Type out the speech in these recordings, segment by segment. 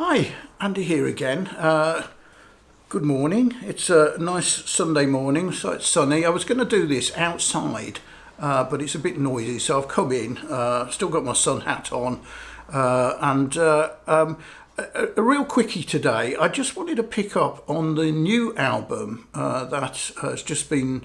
Hi, Andy here again. Good morning. It's a nice Sunday morning, so it's sunny. I was going to do this outside, but it's a bit noisy, so I've come in. Still got my sun hat on, a real quickie today. I just wanted to pick up on the new album that has just been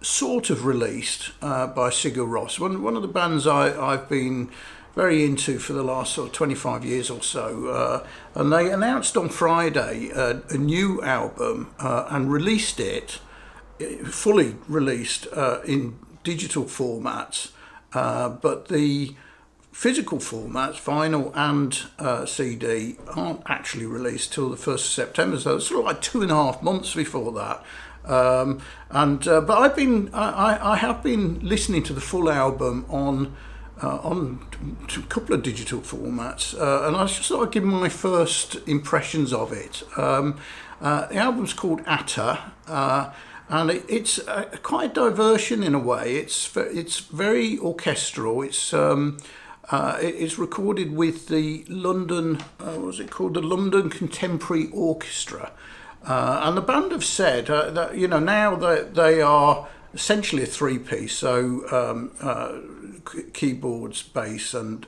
sort of released by Sigur Ros, one of the bands I've been very into for the last sort of 25 years or so. And they announced on Friday a new album and released it, fully released in digital formats. But the physical formats, vinyl and CD, aren't actually released till the 1st of September. So it's sort of like 2.5 months before that. But I have been listening to the full album on a couple of digital formats, and I just thought I'd give my first impressions of it. The album's called Atta, and it's quite a diversion in a way. It's very orchestral. It's recorded with the London, what's it called, the London Contemporary Orchestra, and the band have said that now that they are essentially a three-piece, so keyboards, bass, and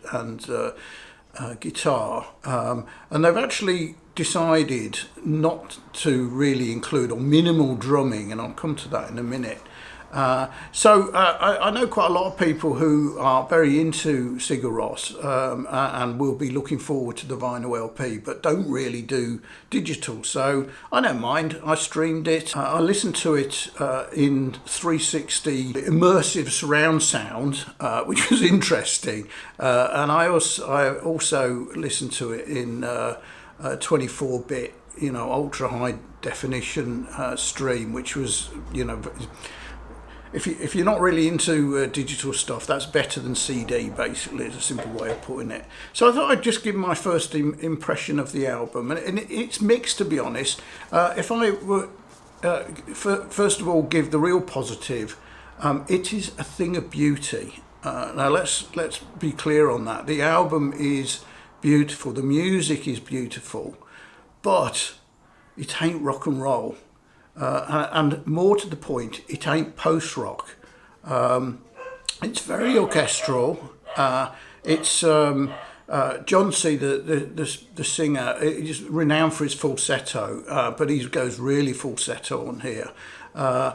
guitar, and they've actually decided not to really include or minimal drumming, and I'll come to that in a minute. I know quite a lot of people who are very into Sigur Ros and will be looking forward to the vinyl LP, but don't really do digital. So I don't mind. I streamed it. I listened to it in 360 immersive surround sound, which was interesting. And I also listened to it in 24-bit, ultra high definition stream, which was, If you're not really into digital stuff, that's better than CD, basically, is a simple way of putting it. So I thought I'd just give my first impression of the album. And it's mixed, to be honest. If I were, first of all, give the real positive, it is a thing of beauty. Now, let's be clear on that. The album is beautiful. The music is beautiful. But it ain't rock and roll. And more to the point, it ain't post-rock. It's very orchestral. It's John C, the singer, is renowned for his falsetto, but he goes really falsetto on here. I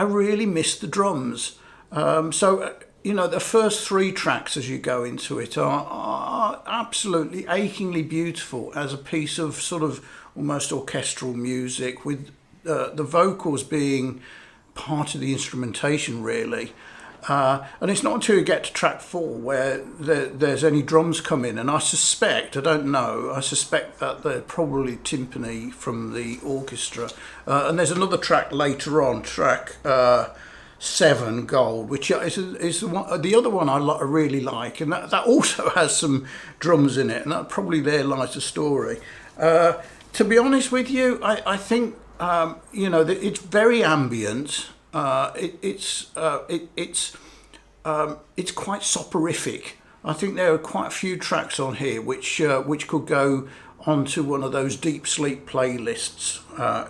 really miss the drums. The first three tracks as you go into it are absolutely achingly beautiful as a piece of sort of almost orchestral music, with the vocals being part of the instrumentation, really. And it's not until you get to track 4 where there's any drums come in, and I suspect that they're probably timpani from the orchestra. And there's another track later on, track 7, Gold, which is the other one I really like, and that also has some drums in it, and that probably there lies the story. To be honest with you, I think it's very ambient. It's quite soporific. I think there are quite a few tracks on here which could go onto one of those deep sleep playlists,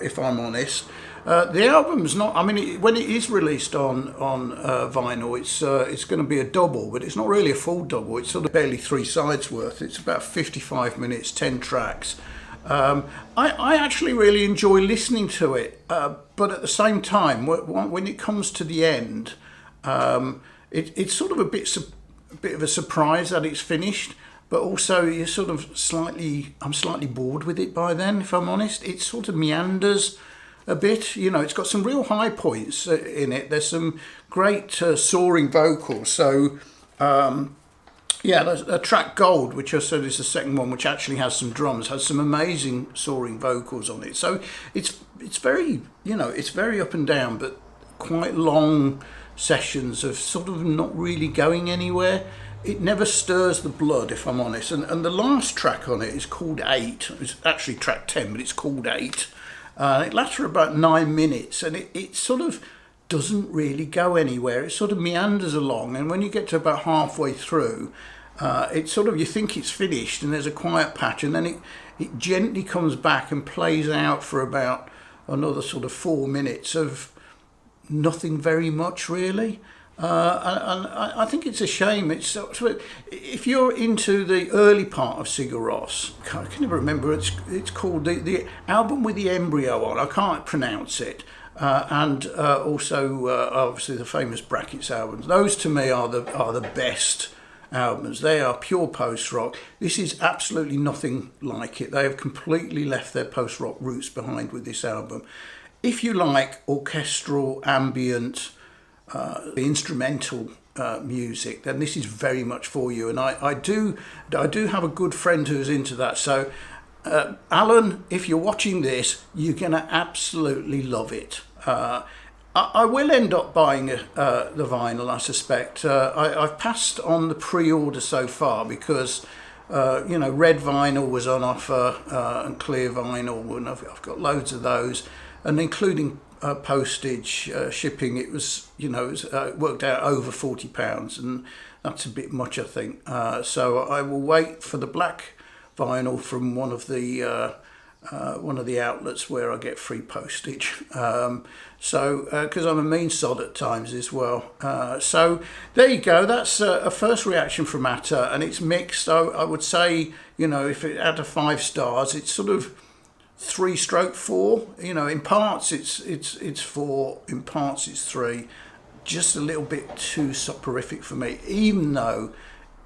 if I'm honest. The album's not. I mean, when it is released on vinyl, it's going to be a double, but it's not really a full double. It's sort of barely 3 sides worth. It's about 55 minutes, 10 tracks. I actually really enjoy listening to it, but at the same time, when it comes to the end, it's sort of a bit of a surprise that it's finished. But also, I'm slightly bored with it by then, if I'm honest. It sort of meanders a bit. It's got some real high points in it. There's some great soaring vocals. So, there's a track Gold, which I said is the second one, which actually has some drums, has some amazing soaring vocals on it. So it's very, it's very up and down, but quite long sessions of sort of not really going anywhere. It never stirs the blood, if I'm honest. And the last track on it is called 8. It's actually track 10, but it's called 8. It lasts for about 9 minutes, and it sort of doesn't really go anywhere. It sort of meanders along, and when you get to about halfway through, It's sort of, you think it's finished and there's a quiet patch, and then it gently comes back and plays out for about another sort of 4 minutes of nothing very much really. And I think it's a shame. It's if you're into the early part of Sigur Ros, I can never remember. It's called the album with the embryo on. I can't pronounce it. And also obviously the famous Brackets albums. Those to me are the best albums. They are pure post rock. This is absolutely nothing like it. They have completely left their post rock roots behind with this album. If you like orchestral, ambient, instrumental music, then this is very much for you. And I do have a good friend who's into that. So Alan, if you're watching this, you're gonna absolutely love it. I will end up buying the vinyl, I suspect. I've passed on the pre-order so far because red vinyl was on offer and clear vinyl, and I've got loads of those, and including postage, shipping, it was worked out over £40, and that's a bit much, I think. So I will wait for the black vinyl from one of the outlets where I get free postage. Because I'm a mean sod at times as well. So there you go. That's a first reaction from Atta, and it's mixed. I would say, if it had a 5 stars, it's sort of 3/4. In parts it's 4, in parts it's 3. Just a little bit too soporific for me, even though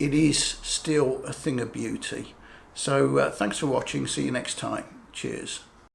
it is still a thing of beauty. So thanks for watching. See you next time. Cheers.